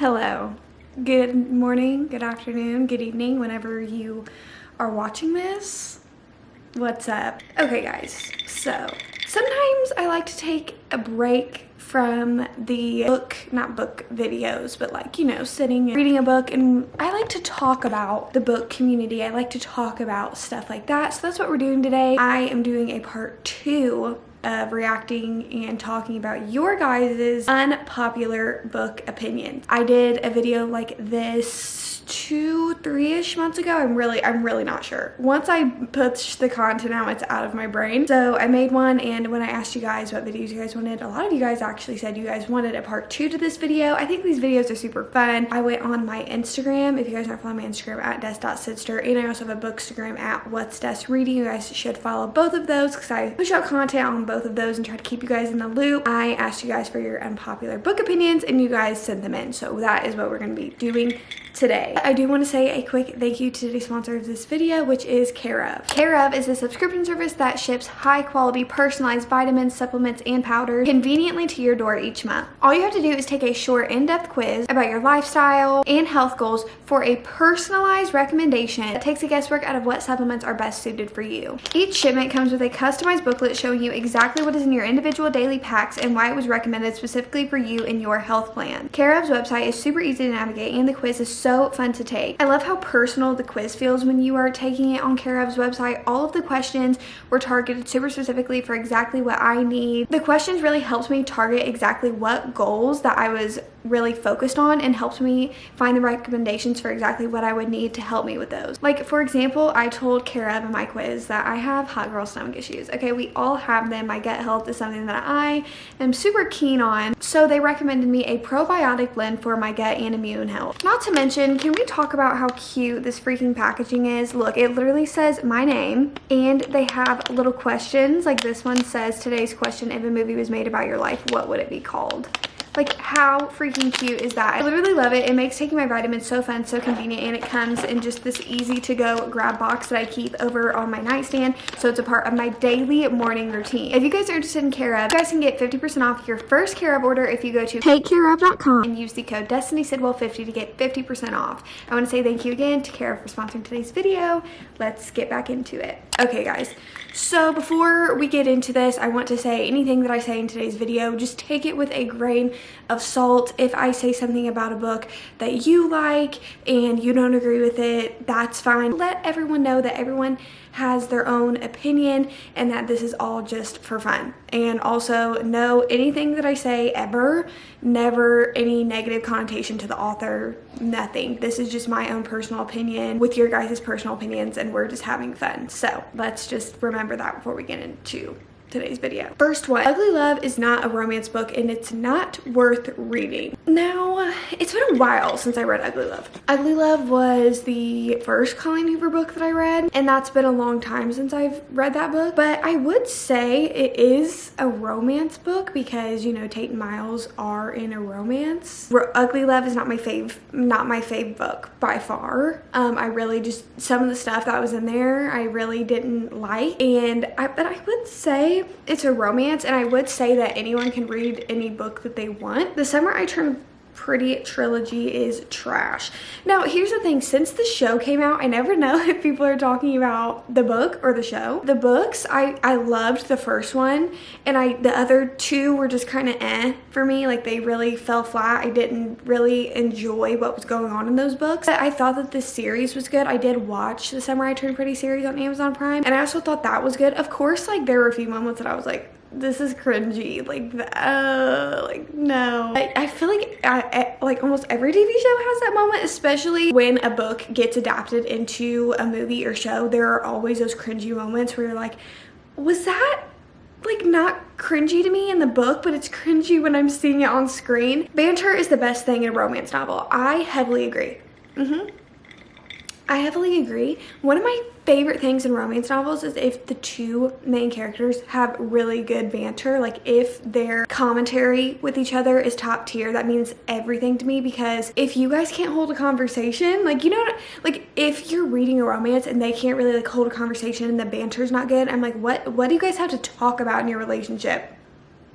Hello, good morning, good afternoon, good evening, whenever you are watching this. What's up? Okay guys, so sometimes I like to take a break from the not book videos, but like, you know, sitting and reading a book, and I like to talk about the book community. I like to talk about stuff like that. So that's what we're doing today. I am doing a part 2 of reacting and talking about your guys' unpopular book opinions. I did a video like this 2-3-ish months ago. I'm really not sure. Once I push the content out, it's out of my brain. So I made one, and when I asked you guys what videos you guys wanted, a lot of you guys actually said you guys wanted a part 2 to this video. I think these videos are super fun. I went on my Instagram. If you guys aren't following my Instagram, at des.sidster, and I also have a bookstagram at whatsdesreading. You guys should follow both of those because I push out content on both of those and try to keep you guys in the loop. I asked you guys for your unpopular book opinions, and you guys sent them in. So that is what we're going to be doing today. I do want to say a quick thank you to the sponsor of this video, which is Care of. Care of is a subscription service that ships high quality personalized vitamins, supplements, and powders conveniently to your door each month. All you have to do is take a short in-depth quiz about your lifestyle and health goals for a personalized recommendation that takes the guesswork out of what supplements are best suited for you. Each shipment comes with a customized booklet showing you exactly what is in your individual daily packs and why it was recommended specifically for you and your health plan. Care of's website is super easy to navigate, and the quiz is so fun to take. I love how personal the quiz feels when you are taking it on Care of's website. All of the questions were targeted super specifically for exactly what I need. The questions really helped me target exactly what goals that I was really focused on, and helped me find the recommendations for exactly what I would need to help me with those. Like, for example, I told Care of in my quiz that I have hot girl stomach issues. Okay, we all have them. My gut health is something that I am super keen on. So they recommended me a probiotic blend for my gut and immune health. Not to mention, can we talk about how cute this freaking packaging is? Look, it literally says my name, and they have little questions. Like this one says, today's question: if a movie was made about your life, what would it be called? Like, how freaking cute is that? I literally love it. It makes taking my vitamins so fun, so convenient, and it comes in just this easy to go grab box that I keep over on my nightstand, so it's a part of my daily morning routine. If you guys are interested in Care of, you guys can get 50% off your first Care of order if you go to takecareof.com and use the code DestinySidwell50 to get 50% off. I want to say thank you again to Care of for sponsoring today's video. Let's get back into it. Okay guys, so before we get into this, I want to say anything that I say in today's video, just take it with a grain of salt. If I say something about a book that you like and you don't agree with it, that's fine. Let everyone know that everyone has their own opinion and that this is all just for fun. And also, know anything that I say ever, never any negative connotation to the author, nothing. This is just my own personal opinion with your guys' personal opinions, and we're just having fun. So let's just remember that before we get into today's video. First one, Ugly Love is not a romance book, and it's not worth reading. Now, it's been a while since I read Ugly Love. Ugly Love was the first Colleen Hoover book that I read, and that's been a long time since I've read that book. But I would say it is a romance book because, you know, Tate and Miles are in a romance. Ugly Love is not my fave book by far. I really just, some of the stuff that was in there I really didn't like, but I would say it's a romance, and I would say that anyone can read any book that they want. The Summer I Turned Pretty trilogy is trash. Now, here's the thing. Since the show came out, I never know if people are talking about the book or the show. The books, I loved the first one, and the other two were just kind of for me. Like, they really fell flat. I didn't really enjoy what was going on in those books. But I thought that this series was good. I did watch the Summer I Turned Pretty series on Amazon Prime, and I also thought that was good. Of course, like, there were a few moments that I was like, this is cringy, like no. I feel like almost every TV show has that moment, especially when a book gets adapted into a movie or show. There are always those cringy moments where you're like, was that like not cringy to me in the book, but it's cringy when I'm seeing it on screen? Banter is the best thing in a romance novel. I heavily agree. I heavily agree. One of my favorite things in romance novels is if the two main characters have really good banter. Like, if their commentary with each other is top tier, that means everything to me, because if you guys can't hold a conversation, like, you know, like if you're reading a romance and they can't really like hold a conversation and the banter's not good, I'm like, what do you guys have to talk about in your relationship?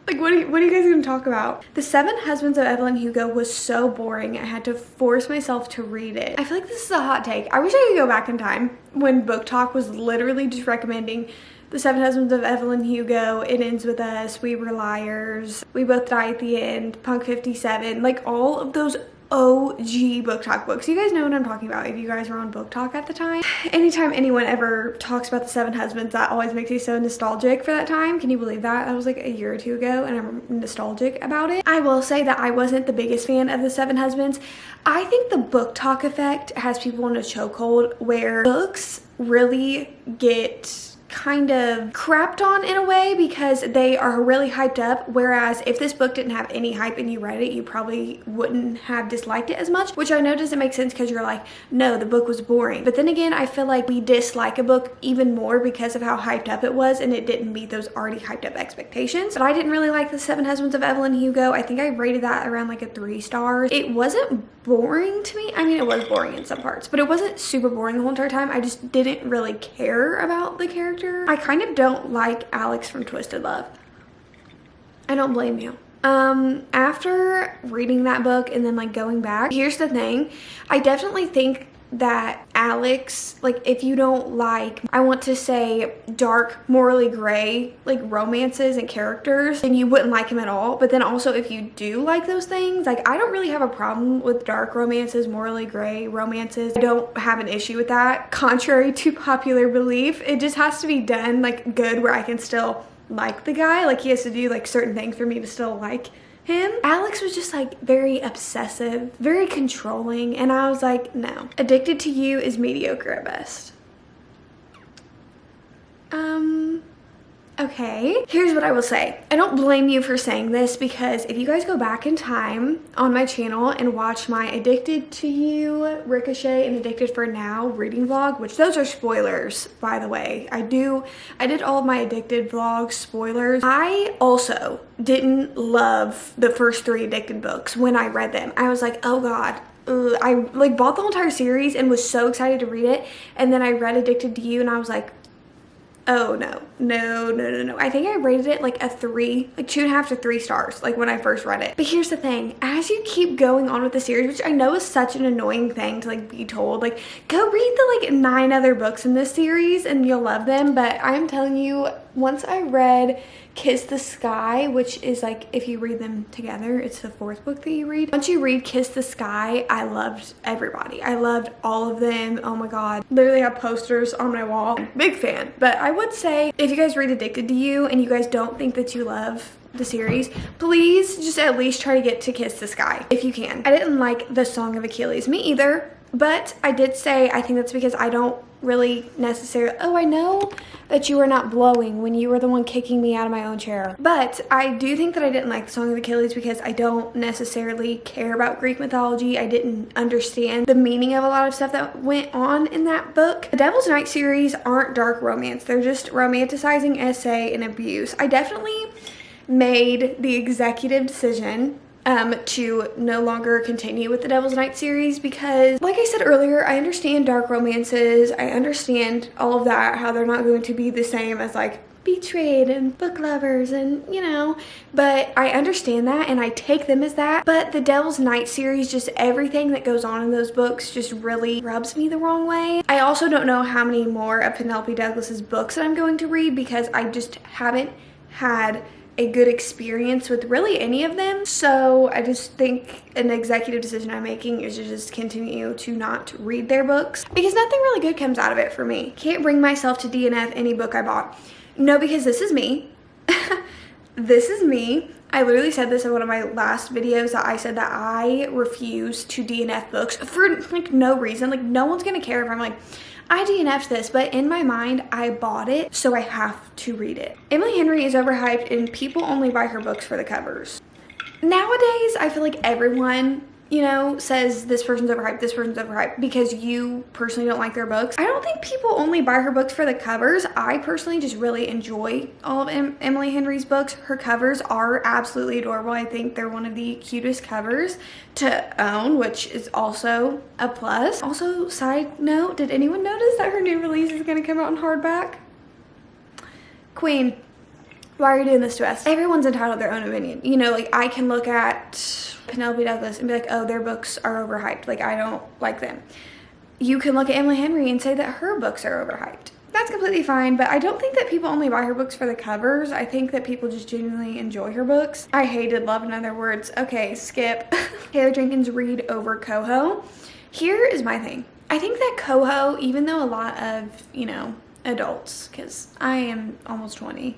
Like, what are you guys gonna talk about? The Seven Husbands of Evelyn Hugo was so boring. I had to force myself to read it. I feel like this is a hot take. I wish I could go back in time when Book Talk was literally just recommending The Seven Husbands of Evelyn Hugo, It Ends With Us, We Were Liars, We Both Die at the End, Punk 57, like all of those OG Book Talk books. You guys know what I'm talking about if you guys were on Book Talk at the time. Anytime anyone ever talks about the Seven Husbands, that always makes me so nostalgic for that time. Can you believe that? That was like a year or two ago and I'm nostalgic about it. I will say that I wasn't the biggest fan of the Seven Husbands. I think the Book Talk effect has people in a chokehold where books really get kind of crapped on in a way because they are really hyped up, whereas if this book didn't have any hype and you read it, you probably wouldn't have disliked it as much, which I know doesn't make sense because you're like, no, the book was boring. But then again, I feel like we dislike a book even more because of how hyped up it was and it didn't meet those already hyped up expectations. But I didn't really like The Seven Husbands of Evelyn Hugo. I think I rated that around like a 3 stars. It wasn't boring to me. I mean, it was boring in some parts, but it wasn't super boring the whole entire time. I just didn't really care about the character. I kind of don't like Alex from Twisted Love. I don't blame you. After reading that book and then like going back, here's the thing. I definitely think that Alex, like if you don't like, I want to say dark, morally gray, like romances and characters, then you wouldn't like him at all. But then also if you do like those things, like I don't really have a problem with dark romances, morally gray romances. I don't have an issue with that. Contrary to popular belief, it just has to be done like good where I can still like the guy. Like he has to do like certain things for me to still like him. Alex was just like very obsessive, very controlling, and I was like, no. Addicted to You is mediocre at best. Okay. Here's what I will say. I don't blame you for saying this because if you guys go back in time on my channel and watch my Addicted to You, Ricochet, and Addicted for Now reading vlog, which those are spoilers, by the way. I did all of my Addicted vlogs spoilers. I also didn't love the first 3 Addicted books when I read them. I was like, oh God. I like bought the whole entire series and was so excited to read it. And then I read Addicted to You and I was like, oh no. I think I rated it like a 3, like 2.5 to 3 stars, like when I first read it. But here's the thing, as you keep going on with the series, which I know is such an annoying thing to like be told, like go read the like 9 other books in this series and you'll love them. But I'm telling you, once I read Kiss the Sky, which is like, if you read them together, it's the 4th book that you read. Once you read Kiss the Sky, I loved everybody. I loved all of them. Oh my God. Literally have posters on my wall. Big fan. But I would say if you guys read Addicted to You and you guys don't think that you love the series, please just at least try to get to Kiss the Sky if you can. I didn't like the Song of Achilles. Me either. But I did say, I think that's because I don't really necessarily, oh, I know that you were not blowing when you were the one kicking me out of my own chair. But I do think that I didn't like the Song of Achilles because I don't necessarily care about Greek mythology. I didn't understand the meaning of a lot of stuff that went on in that book. The Devil's Night series aren't dark romance. They're just romanticizing essay and abuse. I definitely made the executive decision to no longer continue with the Devil's Night series because, like I said earlier, I understand dark romances. I understand all of that, how they're not going to be the same as like Betrayed and Book Lovers and, you know, but I understand that and I take them as that. But the Devil's Night series, just everything that goes on in those books just really rubs me the wrong way. I also don't know how many more of Penelope Douglas's books that I'm going to read because I just haven't had a good experience with really any of them. So I just think an executive decision I'm making is to just continue to not read their books because nothing really good comes out of it for me. Can't bring myself to DNF any book I bought. No, because this is me. This is me. I literally said this in one of my last videos that I said that I refuse to DNF books for like no reason. Like no one's gonna care if I'm like, I DNF'd this, but in my mind, I bought it, so I have to read it. Emily Henry is overhyped and people only buy her books for the covers. Nowadays, I feel like everyone, you know, says this person's overhyped because you personally don't like their books. I don't think people only buy her books for the covers. I personally just really enjoy all of Emily Henry's books. Her covers are absolutely adorable. I think they're one of the cutest covers to own, which is also a plus. Also, side note, did anyone notice that her new release is going to come out in hardback? Queen, why are you doing this to us? Everyone's entitled to their own opinion. You know, like I can look at Penelope Douglas and be like, oh, their books are overhyped. Like I don't like them. You can look at Emily Henry and say that her books are overhyped. That's completely fine, but I don't think that people only buy her books for the covers. I think that people just genuinely enjoy her books. I hated Love in Other Words. Okay, skip. Taylor Jenkins Reid over Coho. Here is my thing. I think that Coho, even though a lot of, you know, adults, because I am almost 20,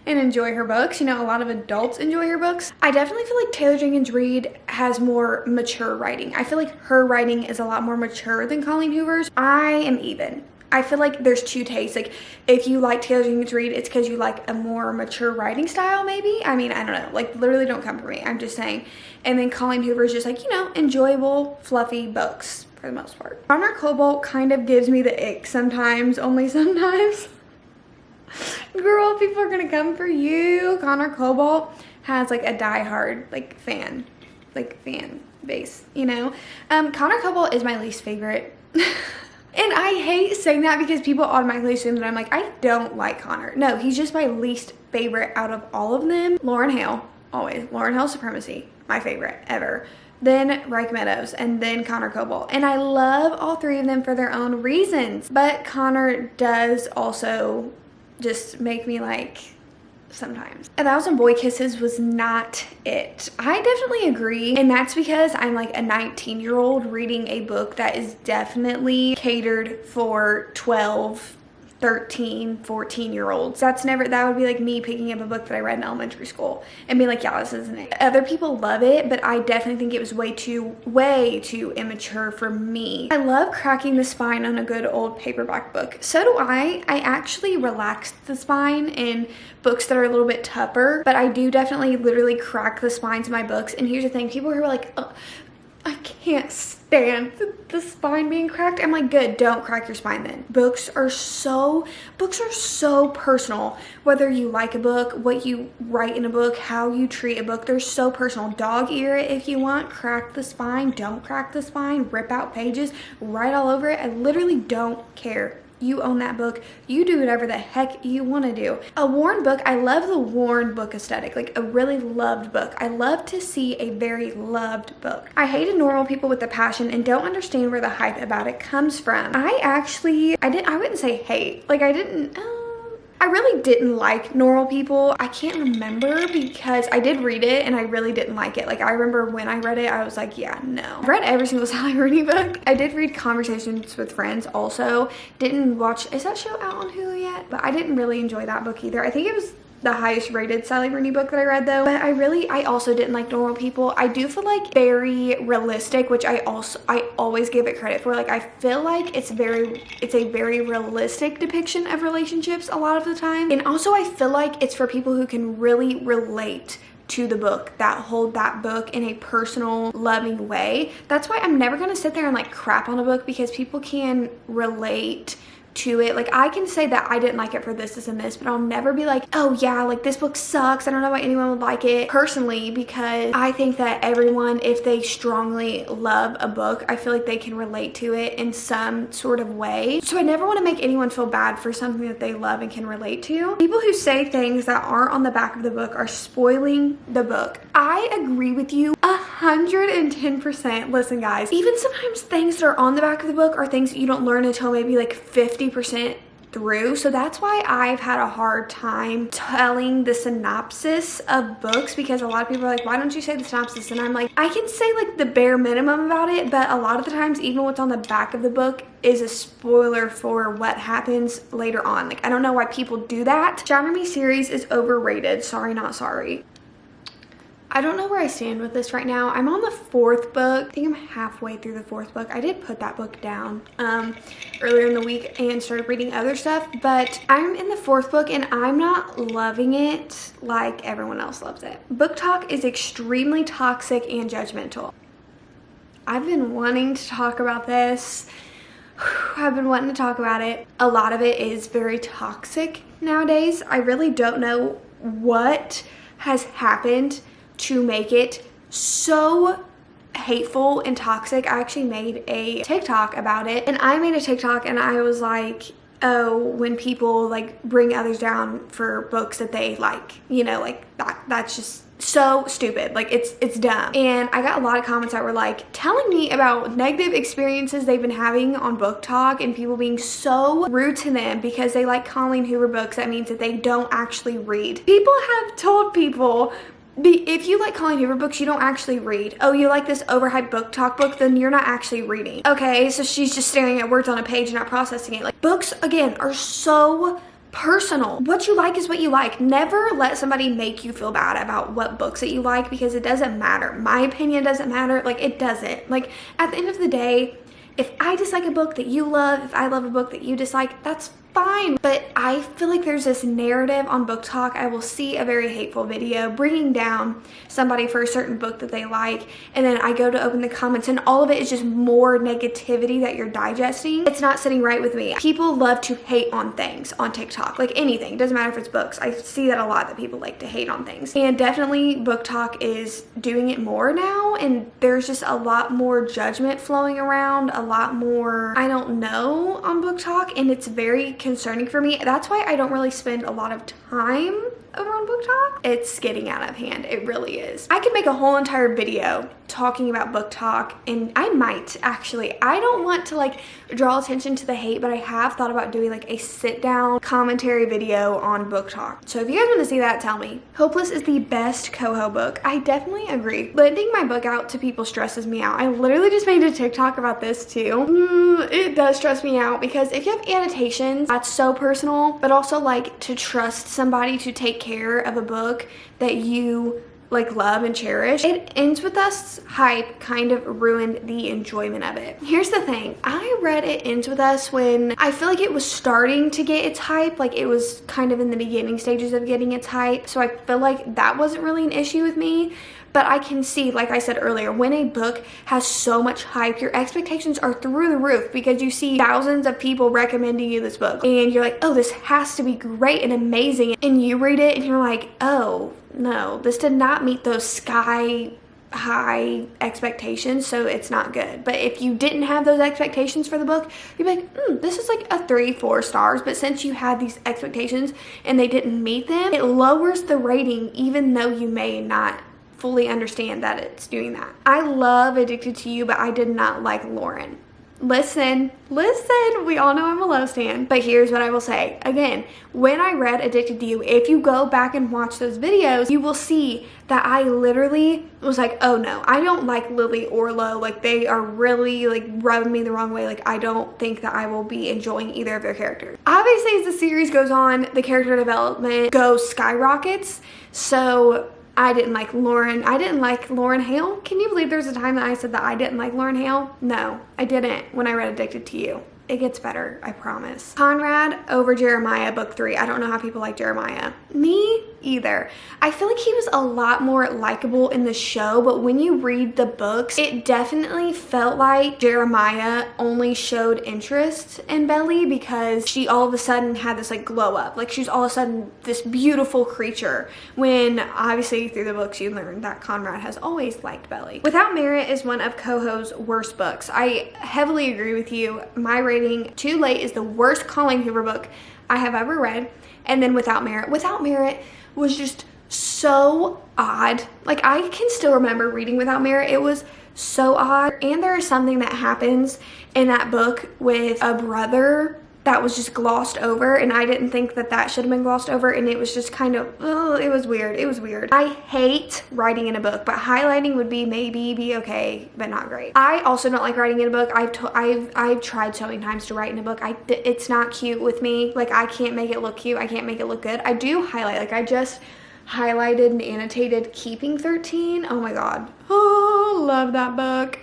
and enjoy her books, you know, a lot of adults enjoy her books, I definitely feel like Taylor Jenkins Reid has more mature writing. I feel like her writing is a lot more mature than Colleen Hoover's. I am even. I feel like there's two tastes. Like if you like Taylor Jenkins Reid, it's because you like a more mature writing style maybe. I mean, I don't know. Like literally don't come for me. I'm just saying. And then Colleen Hoover is just like, you know, enjoyable, fluffy books for the most part. Connor Cobalt kind of gives me the ick sometimes, only sometimes. Girl, people are gonna come for you. Connor Cobalt has like a diehard like fan base, you know. Connor Cobalt is my least favorite. And I hate saying that because people automatically assume that I'm like, I don't like Connor. No, he's just my least favorite out of all of them. Lauren Hale, always. Lauren Hale Supremacy, my favorite ever. Then Reich Meadows, and then Connor Cobalt. And I love all three of them for their own reasons. But Connor does also just make me like sometimes. 1,000 Boy Kisses was not it. I definitely agree, and that's because I'm like a 19-year-old reading a book that is definitely catered for 12, 13, 14-year-olds. That would be like me picking up a book that I read in elementary school and being like, yeah, this isn't it. Other people love it, but I definitely think it was way too immature for me. I love cracking the spine on a good old paperback book. So do I. I actually relax the spine in books that are a little bit tougher, but I do definitely literally crack the spines of my books. And here's the thing, people who are like, oh, I can't stand the spine being cracked. I'm like, good, don't crack your spine then. Books are so personal. Whether you like a book, what you write in a book, how you treat a book, they're so personal. Dog ear it if you want, crack the spine, don't crack the spine, rip out pages, write all over it. I literally don't care. You own that book. You do whatever the heck you want to do. A worn book, I love the worn book aesthetic, like a really loved book. I love to see a very loved book. I hated Normal People with a Passion and don't understand where the hype about it comes from. I wouldn't say hate. Like I really didn't like Normal People. I can't remember because I did read it and I really didn't like it. Like I remember when I read it, I was like, yeah, no. I've read every single Sally Rooney book. I did read Conversations with Friends also. Didn't watch, is that show out on Hulu yet? But I didn't really enjoy that book either. I think it was the highest rated Sally Rooney book that I read though. But I also didn't like Normal People. I do feel like very realistic, which I always give it credit for. Like I feel like it's a very realistic depiction of relationships a lot of the time. And also I feel like it's for people who can really relate to the book, that hold that book in a personal, loving way. That's why I'm never gonna sit there and like crap on a book because people can relate to it. Like I can say that I didn't like it for this and this, but I'll never be like, oh yeah, like this book sucks, I don't know why anyone would like it personally, because I think that everyone, if they strongly love a book, I feel like they can relate to it in some sort of way. So I never want to make anyone feel bad for something that they love and can relate to. People who say things that aren't on the back of the book are spoiling the book. I agree with you 110%. Listen guys, even sometimes things that are on the back of the book are things that you don't learn until maybe like 50% through. So that's why I've had a hard time telling the synopsis of books, because a lot of people are like, why don't you say the synopsis? And I'm like, I can say like the bare minimum about it, but a lot of the times even what's on the back of the book is a spoiler for what happens later on. Like I don't know why people do that. Shatter Me series is overrated. Sorry not sorry. I don't know where I stand with this right now. I'm on the 4th book. I think I'm halfway through the 4th book. I did put that book down earlier in the week and started reading other stuff, but I'm in the 4th book and I'm not loving it like everyone else loves it. Book talk is extremely toxic and judgmental. I've been wanting to talk about this. I've been wanting to talk about it. A lot of it is very toxic nowadays. I really don't know what has happened to make it so hateful and toxic. I actually made a TikTok about it, and I made a TikTok and I was like, oh, when people like bring others down for books that they like, you know, like that's just so stupid. Like it's dumb. And I got a lot of comments that were like telling me about negative experiences they've been having on Book Talk and people being so rude to them because they like Colleen Hoover books. That means that they don't actually read. People have told people, if you like Colleen Hoover books, you don't actually read. Oh, you like this overhyped Book Talk book, then you're not actually reading. Okay, so she's just staring at words on a page and not processing it. Like, books, again, are so personal. What you like is what you like. Never let somebody make you feel bad about what books that you like, because it doesn't matter. My opinion doesn't matter. Like, it doesn't. Like, at the end of the day, if I dislike a book that you love, if I love a book that you dislike, that's fine. But I feel like there's this narrative on Book Talk. I will see a very hateful video bringing down somebody for a certain book that they like, and then I go to open the comments and all of it is just more negativity that you're digesting. It's not sitting right with me. People love to hate on things on TikTok, like anything. Doesn't matter if it's books. I see that a lot, that people like to hate on things. And definitely Book Talk is doing it more now, and there's just a lot more judgment flowing around, a lot more I don't know on Book Talk, and it's very concerning for me. That's why I don't really spend a lot of time over on Book Talk. It's getting out of hand. It really is. I could make a whole entire video talking about Book Talk, and I might actually. I don't want to like draw attention to the hate, but I have thought about doing like a sit down commentary video on Book Talk. So if you guys want to see that, tell me. Hopeless is the best coho book. I definitely agree. Lending my book out to people stresses me out. I literally just made a TikTok about this too. It does stress me out because if you have annotations, that's so personal, but also like to trust somebody to take care of a book that you like love and cherish. It Ends With Us hype kind of ruined the enjoyment of it. Here's the thing, I read It Ends With Us when I feel like it was starting to get its hype, like it was kind of in the beginning stages of getting its hype, so I feel like that wasn't really an issue with me. But I can see, like I said earlier, when a book has so much hype, your expectations are through the roof because you see thousands of people recommending you this book. And you're like, oh, this has to be great and amazing. And you read it and you're like, oh, no, this did not meet those sky high expectations, so it's not good. But if you didn't have those expectations for the book, you'd be like, this is like a 3-4 stars. But since you had these expectations and they didn't meet them, it lowers the rating even though you may not fully understand that it's doing that. I love Addicted to You, but I did not like Lauren. Listen, we all know I'm a low stan, but here's what I will say. Again, when I read Addicted to You, if you go back and watch those videos, you will see that I literally was like, oh no, I don't like Lily or Lo. Like, they are really like rubbing me the wrong way. Like, I don't think that I will be enjoying either of their characters. Obviously, as the series goes on, the character development goes skyrockets. So I didn't like Lauren. I didn't like Lauren Hale. Can you believe there's a time that I said that I didn't like Lauren Hale? No, I didn't when I read Addicted to You. It gets better, I promise. Conrad over Jeremiah, book 3. I don't know how people like Jeremiah. Me either. I feel like he was a lot more likable in the show, but when you read the books, it definitely felt like Jeremiah only showed interest in Belly because she all of a sudden had this like glow up. Like, she's all of a sudden this beautiful creature, when obviously through the books you learn that Conrad has always liked Belly. Without Merit is one of Coho's worst books. I heavily agree with you. My rating, Too Late is the worst Colleen Hoover book I have ever read. And then Without Merit was just so odd. Like, I can still remember reading Without Merit. It was so odd. And there is something that happens in that book with a brother that was just glossed over, and I didn't think that that should have been glossed over, and it was just kind of, oh, it was weird. It was weird. I hate writing in a book, but highlighting would be okay, but not great. I also don't like writing in a book. I've tried so many times to write in a book. It's not cute with me. Like, I can't make it look cute. I can't make it look good. I do highlight. Like, I just highlighted and annotated Keeping 13. Oh my god. Oh, love that book.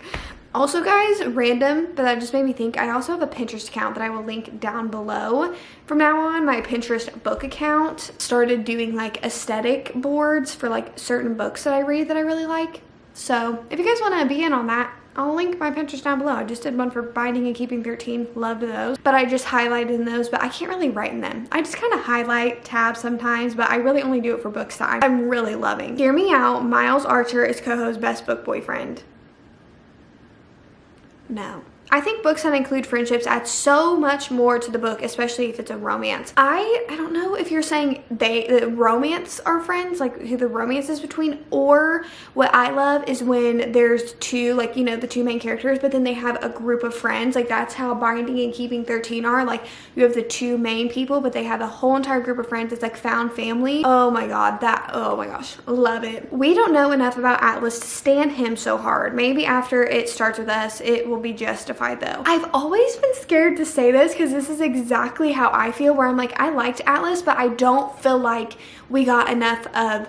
Also, guys, random, but that just made me think, I also have a Pinterest account that I will link down below. From now on, my Pinterest book account started doing like aesthetic boards for like certain books that I read that I really like. So if you guys want to be in on that, I'll link my Pinterest down below. I just did one for Binding and Keeping 13. Loved those. But I just highlighted in those, but I can't really write in them. I just kind of highlight tabs sometimes, but I really only do it for books that I'm really loving. Hear Me Out, Miles Archer is Coho's best book boyfriend. No. I think books that include friendships add so much more to the book, especially if it's a romance. I don't know if you're saying the romance are friends, like who the romance is between, or what I love is when there's two, like, you know, the two main characters, but then they have a group of friends. Like that's how Binding and Keeping 13 are. Like you have the two main people, but they have a whole entire group of friends. It's like found family. Oh my god, oh my gosh, love it. We don't know enough about Atlas to stand him so hard. Maybe after it starts with us, it will be justified though. I've always been scared to say this because this is exactly how I feel, where I'm like, I liked Atlas, but I don't feel like we got enough of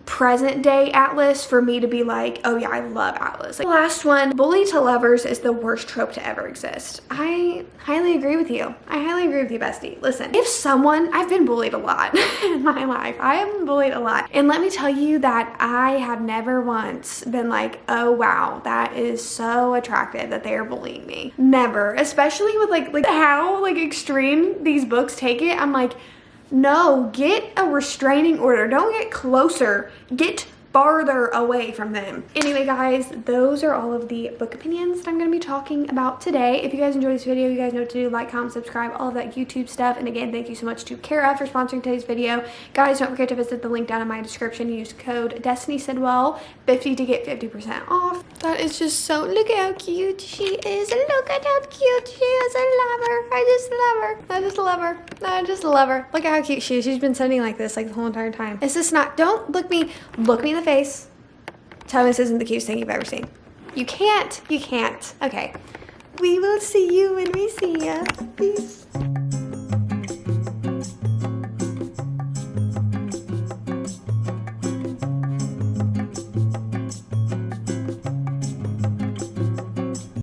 present day Atlas for me to be like, oh yeah, I love Atlas. Like, the last one, bully to lovers is the worst trope to ever exist. I highly agree with you. I highly agree with you, bestie. Listen, if someone, I've been bullied a lot in my life. I have been bullied a lot. And let me tell you that I have never once been like, oh wow, that is so attractive that they are bullying me. Never. Especially with like how like extreme these books take it. I'm like, no, get a restraining order. Don't get closer. Get farther away from them. Anyway, guys, those are all of the book opinions that I'm going to be talking about today. If you guys enjoyed this video, you guys know what to do. Like, comment, subscribe, all of that YouTube stuff. And again, thank you so much to Kara for sponsoring today's video. Guys, don't forget to visit the link down in my description. Use code des.sidwell 50 to get 50% off. That is just so, look at how cute she is. Look at how cute she is. I love her. I just love her. I just love her. I just love her. Look at how cute she is. She's been sitting like this like the whole entire time. Is this not, don't look me in the face. Tell me this isn't the cutest thing you've ever seen. You can't. Okay. We will see you when we see ya. Peace.